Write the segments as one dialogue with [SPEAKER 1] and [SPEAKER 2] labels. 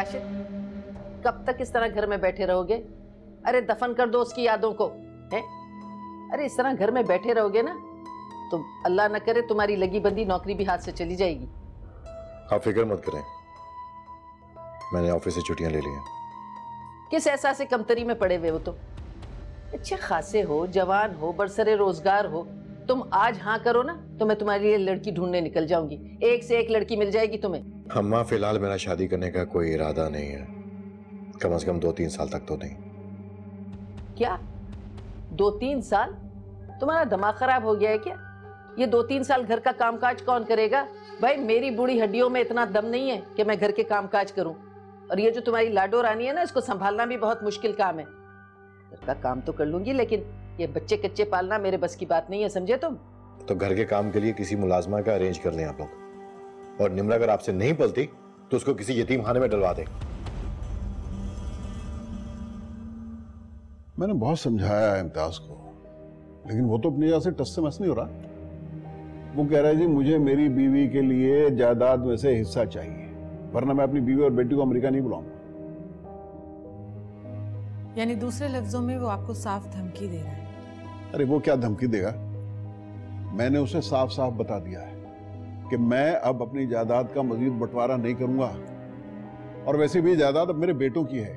[SPEAKER 1] राशिद, कब तक इस तरह घर में बैठे रहोगे? अरे दफन कर दो उसकी यादों को, है? अरे इस तरह घर में बैठे रहोगे ना तो अल्लाह न करे तुम्हारी लगी बंदी नौकरी भी हाथ से चली जाएगी।
[SPEAKER 2] आप फिक्र मत करें, मैंने ऑफिस से छुट्टियां ले ली हैं।
[SPEAKER 1] किस एहसास से कमतरी में पड़े हुए हो तुम? अच्छे खासे हो, जवान हो, बरसरे रोजगार हो, तुम आज हाँ करो ना तो मैं तुम्हारे लिए लड़की ढूंढने निकल जाऊंगी। एक से एक लड़की मिल जाएगी तुम्हें।
[SPEAKER 2] अम्मा फिलहाल मेरा शादी करने का कोई इरादा नहीं है, कम से कम 2-3 साल तक तो नहीं।
[SPEAKER 1] क्या 2-3 साल? तुम्हारा दिमाग खराब हो गया है क्या? ये 2-3 साल घर का कामकाज कौन करेगा? भाई मेरी बूढ़ी हड्डियों में इतना दम नहीं है कि मैं घर के कामकाज करूं। और ये जो तुम्हारी लाडो रानी है ना, इसको संभालना भी बहुत मुश्किल काम है। घर का काम तो कर लूंगी लेकिन ये बच्चे कच्चे पालना मेरे बस की बात नहीं है, समझे तुम?
[SPEAKER 2] तो घर के काम के लिए किसी मुलाजमा का अरेंज कर लें आप लोग, और निम्रा अगर आपसे नहीं पलती तो उसको किसी यतीम खाने में डलवा दें।
[SPEAKER 3] मैंने बहुत समझाया है इम्तियाज को, लेकिन वो तो अपनी जगह से टस से मस नहीं हो रहा। वो कह रहा है जी मुझे मेरी बीवी के लिए जायदाद में से हिस्सा चाहिए, वरना मैं अपनी बीवी और बेटी को अमेरिका नहीं बुलाऊंगा।
[SPEAKER 4] यानी दूसरे लफ्जों में वो आपको साफ धमकी दे रहा है?
[SPEAKER 3] अरे वो क्या धमकी देगा, मैंने उसे साफ साफ बता दिया है कि मैं अब अपनी जायदाद का मजीद बंटवारा नहीं करूंगा, और वैसे भी जायदाद अब मेरे बेटों की है।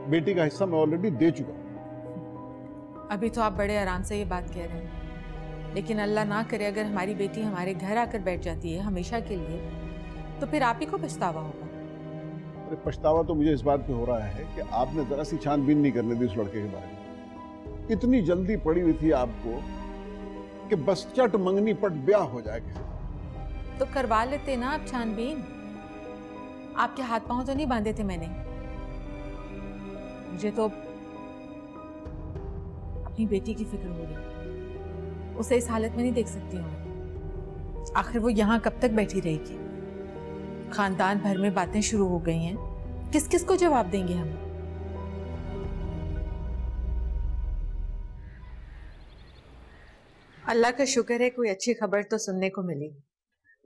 [SPEAKER 3] बेटी का हिस्सा मैं ऑलरेडी दे चुका हूं।
[SPEAKER 4] अभी तो आप बड़े आराम से ये बात कह रहे हैं, लेकिन अल्लाह ना करे अगर हमारी बेटी हमारे घर आकर बैठ जाती है हमेशा के लिए, तो फिर आप ही को पछतावा होगा।
[SPEAKER 3] अरे पछतावा तो मुझे इस बात पे हो रहा है कि आपने जरा सी छानबीन नहीं करने दी उस लड़के के बारे में। इतनी जल्दी पड़ी हुई थी आपको कि बस चट मंगनी पट ब्याह हो जाएगा।
[SPEAKER 4] तो करवा लेते ना आप छानबीन। आपके हाथ पांव तो नहीं बांधे थे मैंने। मुझे तो अपनी बेटी की फिक्र हो रही, उसे इस हालत में नहीं देख सकती हूँ। आखिर वो यहाँ कब तक बैठी रहेगी? खानदान भर में बातें शुरू हो गई हैं, किस किस को जवाब देंगे हम? अल्लाह का शुक्र है कोई अच्छी खबर तो सुनने को मिली,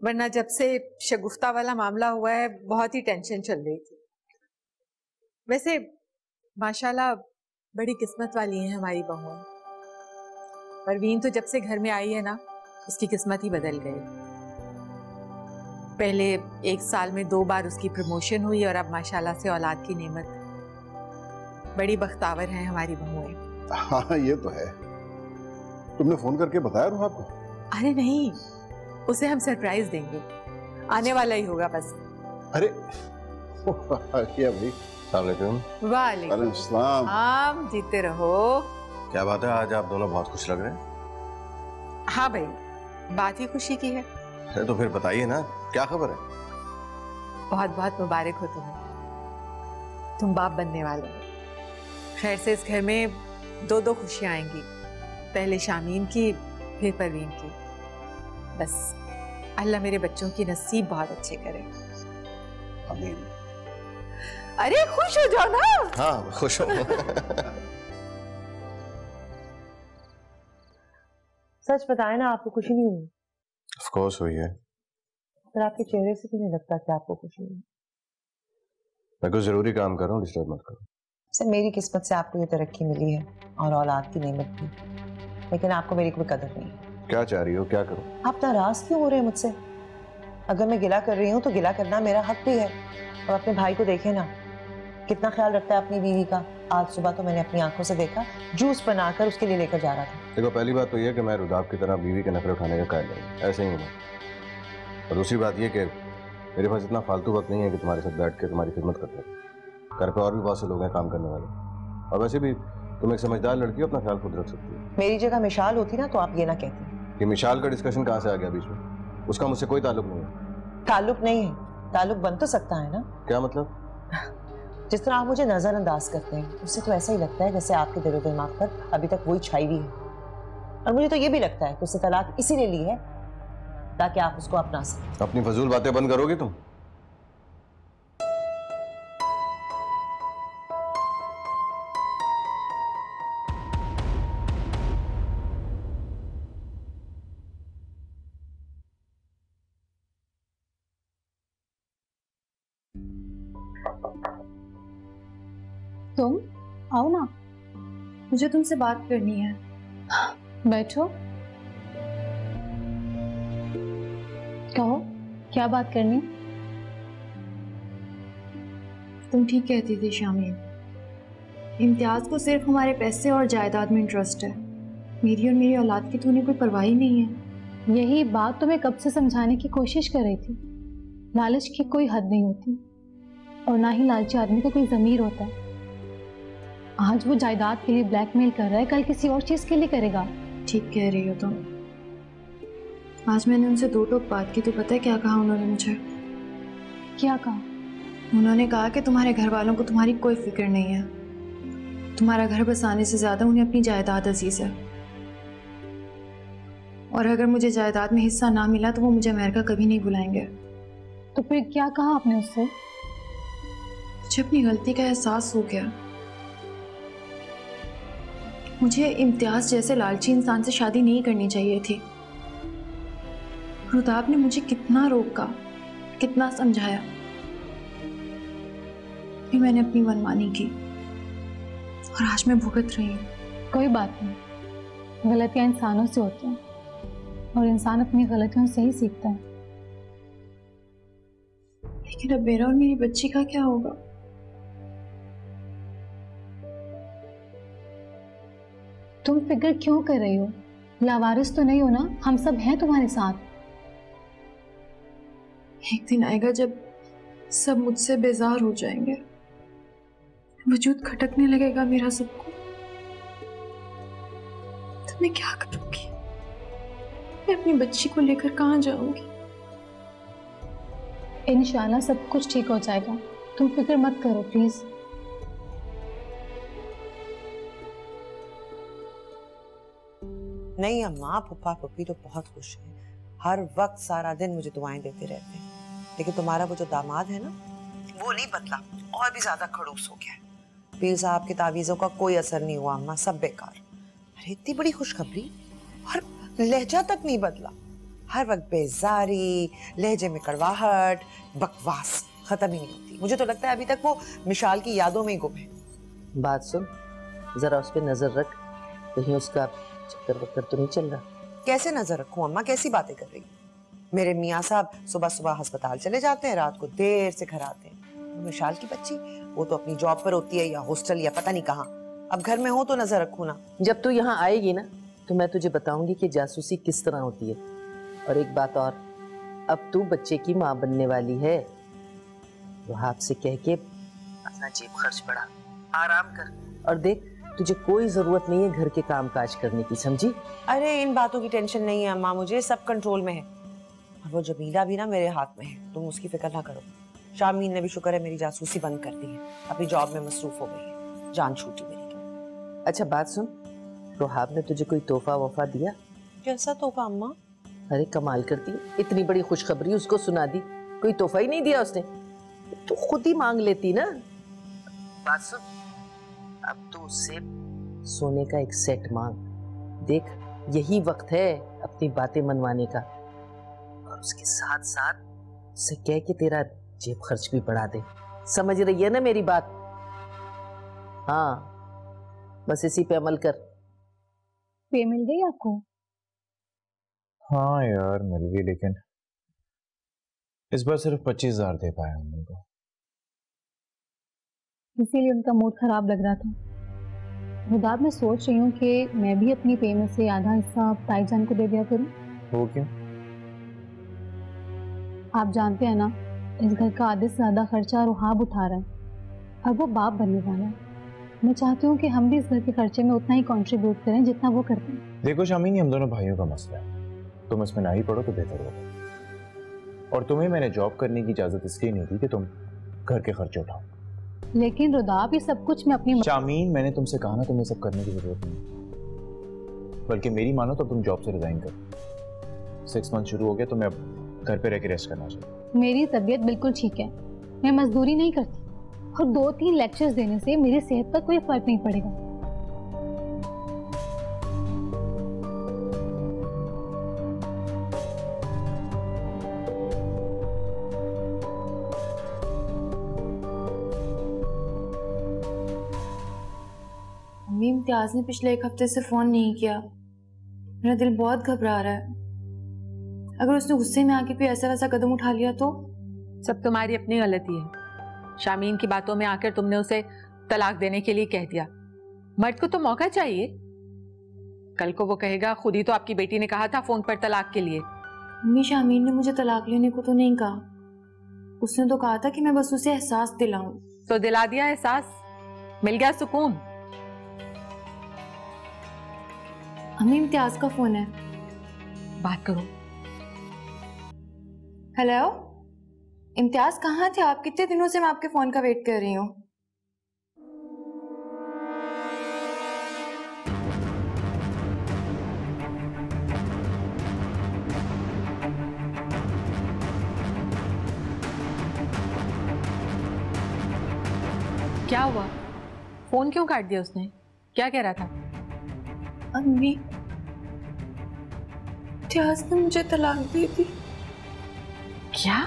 [SPEAKER 4] वरना जब से शगुफ्ता वाला मामला हुआ है बहुत ही टेंशन चल रही थी। वैसे माशाल्लाह बड़ी किस्मत वाली है हमारी बहू। परवीन तो जब से घर में आई है ना, उसकी किस्मत ही बदल गई। पहले 1 साल में 2 बार उसकी प्रमोशन हुई और अब माशाल्लाह से औलाद की नेमत। बड़ी बख्तावर है हमारी बहुएं।
[SPEAKER 3] हाँ ये तो है। तुमने फोन करके बताया रूहा को?
[SPEAKER 4] अरे नहीं, उसे हम सरप्राइज देंगे, आने वाला ही होगा बस।
[SPEAKER 3] अरे क्या भाई?
[SPEAKER 4] वालेकुम
[SPEAKER 3] सलाम।
[SPEAKER 4] आप जीते रहो।
[SPEAKER 2] क्या बात है, आज आप दोनों बहुत खुश लग रहे हैं।
[SPEAKER 4] हाँ भाई, बात ही खुशी की है।
[SPEAKER 2] अरे तो फिर बताइए ना, क्या खबर है?
[SPEAKER 4] बहुत बहुत मुबारक हो तुम्हें, तुम बाप बनने वाले हो। खैर से इस घर में 2-2 खुशियां आएंगी, पहले शामीन की फिर परवीन की। बस अल्लाह मेरे बच्चों की नसीब बहुत अच्छे करे।
[SPEAKER 3] आमीन।
[SPEAKER 4] अरे खुश हो जाओ ना।
[SPEAKER 2] हाँ खुश हो।
[SPEAKER 5] सच बताए ना, आपको खुशी नहीं हुई?
[SPEAKER 2] ऑफ कोर्स हुई है।
[SPEAKER 5] पर आपके चेहरे से तो नहीं लगता कि आपको खुशी हुई।
[SPEAKER 2] मैं कुछ जरूरी काम कर रहा हूँ, डिस्टर्ब मत करो।
[SPEAKER 5] सर मेरी किस्मत से आपको ये तरक्की मिली है और औलाद की नेमत भी, लेकिन आपको मेरी कोई कदर नहीं है।
[SPEAKER 2] क्या चाह रही हो, क्या करूं?
[SPEAKER 5] आप नाराज क्यों हो रहे हैं मुझसे? अगर मैं गिला कर रही हूँ तो गिला करना मेरा हक भी है। और अपने भाई को देखे ना, कितना ख्याल रखता है अपनी बीवी का। आज सुबह तो मैंने अपनी आंखों से देखा, जूस बनाकर उसके लिए लेकर जा रहा था।
[SPEAKER 2] देखो पहली बात तो ये है कि मैं रुदाब की तरह बीवी के नखरे उठाने का कायल नहीं, ऐसे ही हूँ। और दूसरी बात ये कि मेरे पास इतना फालतू वक्त नहीं है कि तुम्हारे साथ बैठ के तुम्हारी खिदमत कर सकूं। घर पे और भी बहुत से लोग हैं काम करने वाले, और वैसे भी तुम एक समझदार लड़की हो, अपना ख्याल खुद रख सकती हो।
[SPEAKER 5] मेरी जगह मिशाल होती ना तो आप ये ना कहती।
[SPEAKER 2] कि मिशाल का डिस्कशन कहाँ से आ गया बीच में? उसका मुझसे कोई ताल्लुक नहीं है।
[SPEAKER 5] ताल्लुक नहीं है, ताल्लुक बन तो सकता है ना।
[SPEAKER 2] क्या मतलब?
[SPEAKER 5] जिस तरह आप मुझे नजरअंदाज करते हैं, उससे तो ऐसा ही लगता है जैसे आपके दिलो दिमाग पर अभी तक वही छाई हुई है। और मुझे तो ये भी लगता है कि उससे तलाक इसीलिए ली है ताकि आप उसको अपना सकें।
[SPEAKER 2] अपनी फजूल बातें बंद करोगी तुम?
[SPEAKER 6] तुम आओ ना,
[SPEAKER 7] मुझे तुमसे बात करनी है।
[SPEAKER 6] बैठो। कहो क्या बात करनी है?
[SPEAKER 7] तुम ठीक कहती थी शामीन, इम्तियाज को सिर्फ हमारे पैसे और जायदाद में इंटरेस्ट है। मेरी और मेरी औलाद की तो उन्हें कोई परवाह ही नहीं है।
[SPEAKER 6] यही बात तो मैं कब से समझाने की कोशिश कर रही थी। लालच की कोई हद नहीं होती और ना ही लालची आदमी का कोई ज़मीर होता है। आज वो जायदाद के लिए ब्लैकमेल कर रहा है, कल किसी और चीज के लिए करेगा।
[SPEAKER 7] ठीक कह रही हो तुम। आज मैंने उनसे दो टोक बात की तो पता है क्या कहा उन्होंने मुझे?
[SPEAKER 6] क्या कहा?
[SPEAKER 7] उन्होंने कहा कि तुम्हारे घर वालों को तुम्हारी कोई फिक्र नहीं है, तुम्हारा घर बसाने से ज्यादा उन्हें अपनी जायदाद अजीज है, और अगर मुझे जायदाद में हिस्सा ना मिला तो वो मुझे अमेरिका कभी नहीं बुलाएंगे।
[SPEAKER 6] तो फिर क्या कहा आपने उससे?
[SPEAKER 7] मुझे अपनी गलती का एहसास हो गया। मुझे इम्तियाज जैसे लालची इंसान से शादी नहीं करनी चाहिए थी। रुदाब ने मुझे कितना रोका, कितना समझाया, फिर मैंने अपनी मनमानी की और आज मैं भुगत रही हूँ।
[SPEAKER 6] कोई बात नहीं, गलतियां इंसानों से होती हैं और इंसान अपनी गलतियों से ही सीखता है।
[SPEAKER 7] लेकिन अब मेरा और मेरी बच्ची का क्या होगा?
[SPEAKER 6] तुम फिक्र क्यों कर रही हो? लावारिस तो नहीं हो ना, हम सब हैं तुम्हारे साथ।
[SPEAKER 7] एक दिन आएगा जब सब मुझसे बेजार हो जाएंगे, वजूद खटकने लगेगा मेरा सबको, तो मैं क्या करूंगी? मैं अपनी बच्ची को लेकर कहाँ जाऊंगी?
[SPEAKER 6] इंशाल्लाह सब कुछ ठीक हो जाएगा, तुम फिक्र मत करो प्लीज।
[SPEAKER 5] नहीं अम्मा, पप्पा पप्पी तो बहुत खुश हैं, हर वक्त सारा दिन मुझे दुआएं देते रहते हैं। लेकिन तुम्हारा वो जो दामाद है ना, वो नहीं बदला, और भी ज्यादा खड़ूस हो गया। पीर साहब की तावीज़ों का कोई असर नहीं हुआ अम्मा, सब बेकार। अरे इतनी बड़ी खुशखबरी और लहजा तक नहीं बदला, हर वक्त बेजारी, लहजे में कड़वाहट, बकवास खत्म ही नहीं होती। मुझे तो लगता है अभी तक वो मिशाल की यादों में ही गुम है।
[SPEAKER 1] बात सुन, जरा उस पर नजर रख, कहीं उसका चक्कर वक्कर तो नहीं चल रहा।
[SPEAKER 5] कैसे नजर रखूं अम्मा, कैसी बातें कर रही? मेरे मियाँ साहब सुबह सुबह अस्पताल चले जाते हैं, रात को देर से घर आते हैं। मिशाल की बच्ची, वो तो अपनी जॉब पर होती है या हॉस्टल या पता नहीं कहाँ। अब घर में हो तो नजर रखूं ना।
[SPEAKER 1] जब तू यहाँ आएगी ना तो मैं तुझे बताऊंगी कि जासूसी किस तरह होती है। और एक बात और, अब तू बच्चे की माँ बनने वाली है, तो आपसे कह के अपना जेब खर्च बढ़ा, आराम कर, और देख तुझे कोई जरूरत नहीं है घर के काम काज करने की, समझी?
[SPEAKER 5] अरे इन बातों की टेंशन नहीं है अम्मा, मुझे सब कंट्रोल में है। और वो जमीला भी ना मेरे हाथ में है, तुम उसकी फिक्र ना करो। शामीन ने भी शुक्र है मेरी जासूसी बंद कर दी है, अपनी जॉब में मसरूफ हो गई है, जान छूटी मेरी।
[SPEAKER 1] अच्छा बात सुन, रोहाब ने तुझे कोई तोहफा वोफा दिया?
[SPEAKER 5] कैसा तोहफा अम्मा?
[SPEAKER 1] अरे कमाल करती है, इतनी बड़ी खुशखबरी उसको सुना दी, कोई तोहफा ही नहीं दिया उसने? तो खुद ही मांग लेती ना। बात सुन, अब तो उससे सोने का एक सेट मांग, देख यही वक्त है अपनी बातें मनवाने का। और उसके साथ साथ उससे कह के तेरा जेब खर्च भी बढ़ा दे, समझ रही है ना मेरी बात? हाँ बस इसी पे अमल कर।
[SPEAKER 6] पे मिल गई आपको?
[SPEAKER 8] हाँ यार मिल गई, लेकिन इस बार सिर्फ 25,000 दे पाया मम्मी को,
[SPEAKER 6] इसीलिए उनका मूड खराब लग रहा था। रुदाब, मैं सोच रही हूँ कि मैं भी अपनी पे में से आधा हिस्सा ताईजान को दे दिया करूँ।
[SPEAKER 8] वो क्यों?
[SPEAKER 6] आप जानते हैं ना, इस घर का आधे से ज्यादा खर्चा रुहाब उठा रहा है और वो बाप बनने वाला है। मैं चाहती हूँ कि हम भी इस घर के खर्चे में उतना ही कंट्रीब्यूट करें जितना वो करते हैं।
[SPEAKER 8] देखो शामीन, हम दोनों भाइयों का मसला है, तुम इसमें ना ही पढ़ो तो बेहतर होगा। और तुम्हें मैंने जॉब करने की इजाजत इसलिए नहीं दी कि तुम घर के खर्चे उठाओ।
[SPEAKER 6] लेकिन रुदाब, ये सब कुछ मैं अपनी
[SPEAKER 8] शामीन, मैंने तुमसे कहा ना तुम्हें सब करने की जरूरत नहीं, बल्कि मेरी मानो तो तुम जॉब से रिजाइन करो। 6 मंथ शुरू हो गया तो मैं अब घर पे रह के रेस्ट करना चाहिए।
[SPEAKER 6] मेरी तबीयत बिल्कुल ठीक है, मैं मजदूरी नहीं करती और 2-3 लेक्चर्स देने से मेरी सेहत पर कोई फर्क नहीं पड़ेगा।
[SPEAKER 7] इम्तियाज ने पिछले 1 हफ्ते से फोन नहीं किया। मेरा दिल बहुत घबरा रहा है। अगर उसने गुस्से में आके कोई ऐसा वैसा कदम उठा लिया तो?
[SPEAKER 4] सब तुम्हारी अपनी गलती है। शामीन की बातों में आकर तुमने उसे तलाक देने के लिए कह दिया। मर्द को तो मौका चाहिए। कल को वो कहेगा खुद ही तो आपकी बेटी ने कहा था फोन पर तलाक के लिए।
[SPEAKER 7] मम्मी, शामीन ने मुझे तलाक लेने को तो नहीं कहा। उसने तो कहा था कि मैं बस उसे एहसास दिलाऊं।
[SPEAKER 4] तो दिला दिया एहसास, मिल गया सुकून।
[SPEAKER 7] अम्मी, इम्तियाज का फोन है,
[SPEAKER 4] बात करो।
[SPEAKER 7] हेलो इम्तियाज, कहाँ थे आप? कितने दिनों से मैं आपके फोन का वेट कर रही हूँ।
[SPEAKER 4] क्या हुआ? फोन क्यों काट दिया उसने? क्या कह रहा था?
[SPEAKER 7] अम्मी, इम्तियाज ने मुझे तलाक दी थी।
[SPEAKER 4] क्या?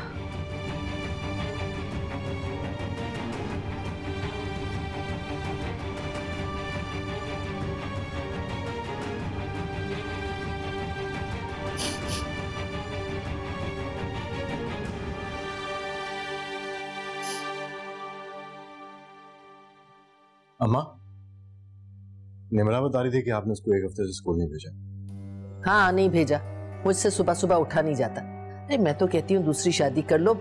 [SPEAKER 2] अम्मा, निमरा बता रही थी कि आपने उसको 1 हफ्ते से स्कूल नहीं भेजा।
[SPEAKER 1] हाँ, नहीं भेजा। मुझसे सुबह सुबह उठा नहीं जाता। अरे मैं तो कहती हूँ दूसरी शादी कर लो,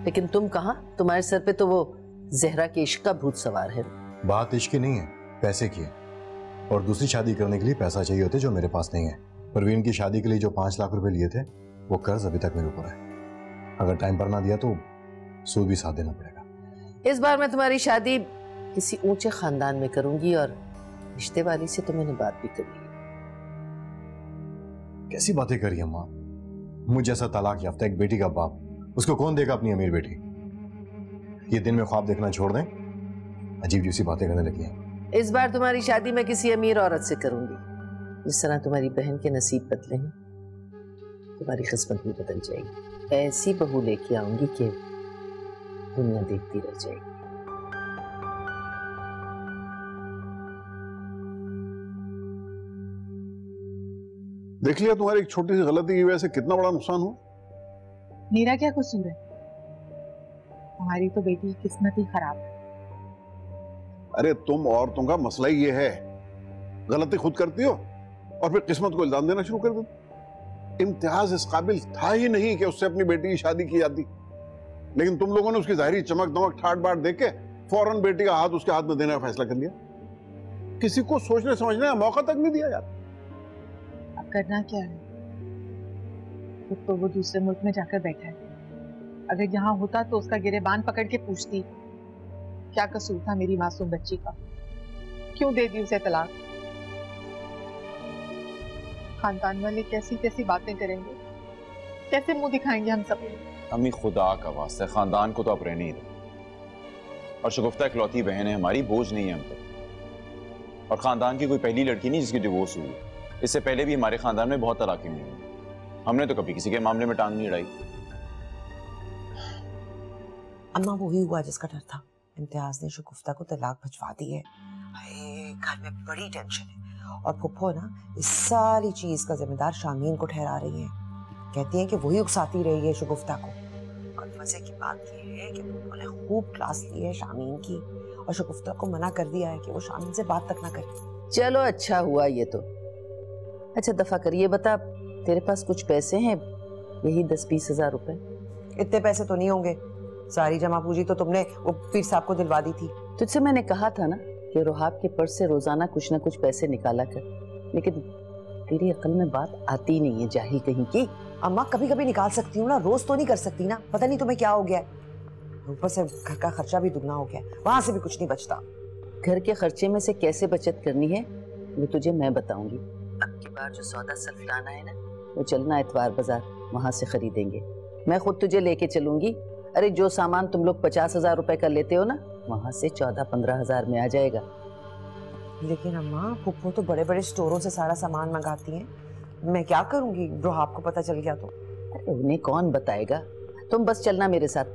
[SPEAKER 1] लेकिन तुम कहाँ? तुम्हारे सर पे तो वो जहरा के इश्क का भूत सवार है।
[SPEAKER 2] बात इश्क की नहीं है, पैसे की है। और दूसरी शादी करने के लिए पैसा चाहिए होते जो मेरे पास नहीं है। परवीन की शादी के लिए जो 5 लाख रुपए लिए थे वो कर्ज अभी तक मेरे ऊपर है। अगर टाइम पर ना दिया तो सूद भी साथ देना पड़ेगा।
[SPEAKER 1] इस बार मैं तुम्हारी शादी किसी ऊंचे खानदान में करूंगी और रिश्ते वाली से तो मैंने बात भी करी।
[SPEAKER 2] कैसी बातें करी अम्मा? मुझ जैसा तलाक याफ्ता एक बेटी का बाप, उसको कौन देगा अपनी अमीर बेटी? ये दिन में ख्वाब देखना छोड़ दें, अजीब जैसी बातें करने लगी हैं।
[SPEAKER 1] इस बार तुम्हारी शादी मैं किसी अमीर औरत से करूंगी। जिस तरह तुम्हारी बहन के नसीब बदले हैं, तुम्हारी किस्मत भी बदल जाएगी। ऐसी बहू लेके आऊंगी कि दुनिया देखती रह जाएगी।
[SPEAKER 3] देख लिया तुम्हारी एक छोटी सी गलती की वजह से कितना बड़ा नुकसान हो।
[SPEAKER 4] मेरा क्या कसूर है? हमारी तो बेटी की किस्मत ही खराब है।
[SPEAKER 3] अरे तुम औरतों का मसला ही ये है, गलती खुद करती हो और फिर किस्मत को इल्जाम देना शुरू कर दो। इम्तियाज इस काबिल था ही नहीं कि उससे अपनी बेटी की शादी की जाती, लेकिन तुम लोगों ने उसकी जाहिरी चमक दमक ठाट बाट देख के फौरन बेटी का हाथ उसके हाथ में देने का फैसला कर लिया। किसी को सोचने समझने का मौका तक नहीं दिया यार।
[SPEAKER 4] अब करना क्या है? खुद तो वो दूसरे मुल्क में जाकर बैठा है। अगर यहाँ होता तो उसका गिरेबान पकड़ के पूछती क्या कसूर था मेरी मासूम बच्ची का, क्यों दे दी उसे तलाक। खानदान वाले कैसी कैसी बातें करेंगे, कैसे मुंह दिखाएंगे हम सब।
[SPEAKER 8] अम्मी, खुदा का वास्ता, खानदान को तो आप रहने ही दो। और शगुफ्ता इकलौती बहन है हमारी, बोझ नहीं है हम पर। और खानदान की कोई पहली लड़की नहीं जिसकी डिवोर्स हुई। इससे पहले भी हमारे खानदान में बहुत तलाकें हुई हैं, हमने तो कभी किसी के मामले में टांग नहीं अड़ाई।
[SPEAKER 5] अम्मा, वही हुआ जिसका डर था। इम्तियाज ने शगुफ्ता को तलाक भिजवा दी है। घर में बड़ी टेंशन है और फुप्पो ना इस सारी चीज का जिम्मेदार शामीन को ठहरा रही है। कहती है कि वही उकसाती रही है शगुफ्ता को। और मजे की बात ये है कि फुप्पो ने खूब क्लास ली है शामीन की और शगुफ्ता को मना कर दिया है कि वो शामीन से बात तक ना करे।
[SPEAKER 1] चलो अच्छा हुआ ये तो। अच्छा दफा कर, ये बता तेरे पास कुछ पैसे हैं? यही 10-20 हजार रुपए।
[SPEAKER 5] इतने पैसे तो नहीं होंगे, सारी जमा पूंजी तो तुमने वो पीर साहब को दिलवा दी थी।
[SPEAKER 1] तुझसे मैंने कहा था ना कि रुहाब के पर्स से रोजाना कुछ ना कुछ पैसे निकाला कर, लेकिन तेरी अकल में बात आती नहीं है, जाहिल कहीं की।
[SPEAKER 5] अम्मा, कभी कभी निकाल सकती हूँ ना, रोज तो नहीं कर सकती ना। पता नहीं तुम्हें क्या हो गया है, ऊपर से घर का खर्चा भी दुगना हो गया, वहां से भी कुछ नहीं बचता।
[SPEAKER 1] घर के खर्चे में से कैसे बचत करनी है वो तुझे मैं बताऊंगी। अब की बार जो सौदा सल्फ लाना है ना, वो चलना इतवार बाजार, वहां से खरीदेंगे। मैं खुद तुझे लेके चलूंगी। अरे जो सामान तुम लोग 50,000 रुपए का लेते हो ना, वहां से 14-15 हजार में आ जाएगा।
[SPEAKER 5] लेकिन अम्मा, फुप्पो तो बड़े बड़े स्टोरों से सारा सामान मंगाती हैं, मैं क्या करूंगी जो आपको पता चल गया तो?
[SPEAKER 1] अरे उन्हें कौन बताएगा, तुम बस चलना मेरे साथ,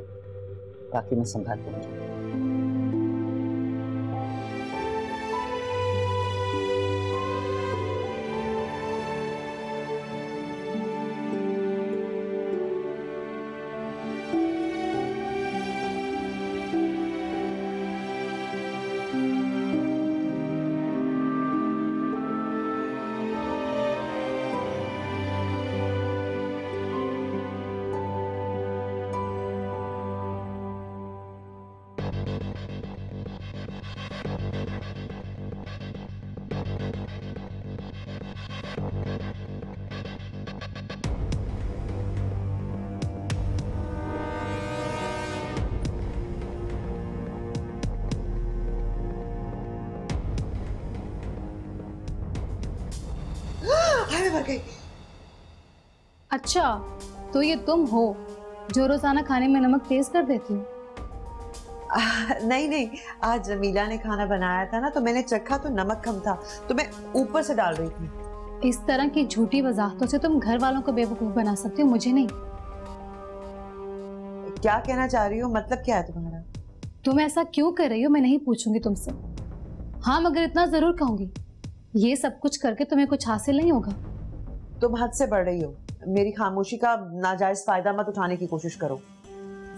[SPEAKER 1] बाकी मैं संभाल लूंगी।
[SPEAKER 5] भर गई।
[SPEAKER 6] अच्छा, तो ये तुम हो जो रोजाना खाने में नमक तेज कर देती हो?
[SPEAKER 5] नहीं नहीं, आज जमीला ने खाना बनाया था ना, तो मैंने चखा तो नमक कम था, तो मैं ऊपर से डाल रही थी।
[SPEAKER 6] इस तरह की झूठी वजाहतों से तुम घर वालों को बेवकूफ बना सकती हो, मुझे नहीं।
[SPEAKER 5] क्या कहना चाह रही हो? मतलब क्या है तुम्हारा?
[SPEAKER 6] तुम ऐसा क्यों कर रही हो मैं नहीं पूछूंगी तुमसे। हाँ, मगर इतना जरूर कहूंगी, ये सब कुछ करके तुम्हें कुछ हासिल नहीं होगा।
[SPEAKER 5] तुम हद से बढ़ रही हो। मेरी खामोशी का नाजायज फायदा मत उठाने की कोशिश करो।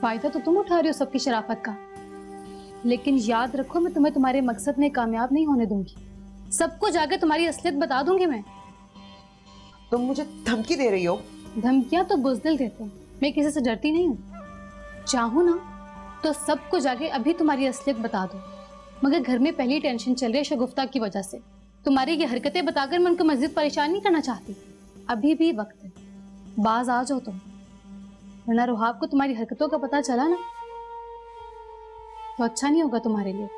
[SPEAKER 6] फायदा तो तुम उठा रही हो सबकी शराफत का, लेकिन याद रखो मैं तुम्हें तुम्हारे मकसद में कामयाब नहीं होने दूंगी। सबको जाकर तुम्हारी असलियत बता दूंगी मैं।
[SPEAKER 5] तुम मुझे धमकी दे रही हो?
[SPEAKER 6] धमकियां तो बुज़दिल देते हैं, मैं किसी से डरती नहीं हूँ। चाहूँ ना तो सबको जाके अभी तुम्हारी असलियत बता दो, मगर घर में पहली टेंशन चल रही है शगुफ्ता की वजह से। तुम्हारी ये हरकतें बताकर मैं उनको मजीद परेशान नहीं करना चाहती। अभी भी वक्त है, बाज आ जाओ तुम, वरना रुहाब को तुम्हारी हरकतों का पता चला ना तो अच्छा नहीं होगा तुम्हारे लिए।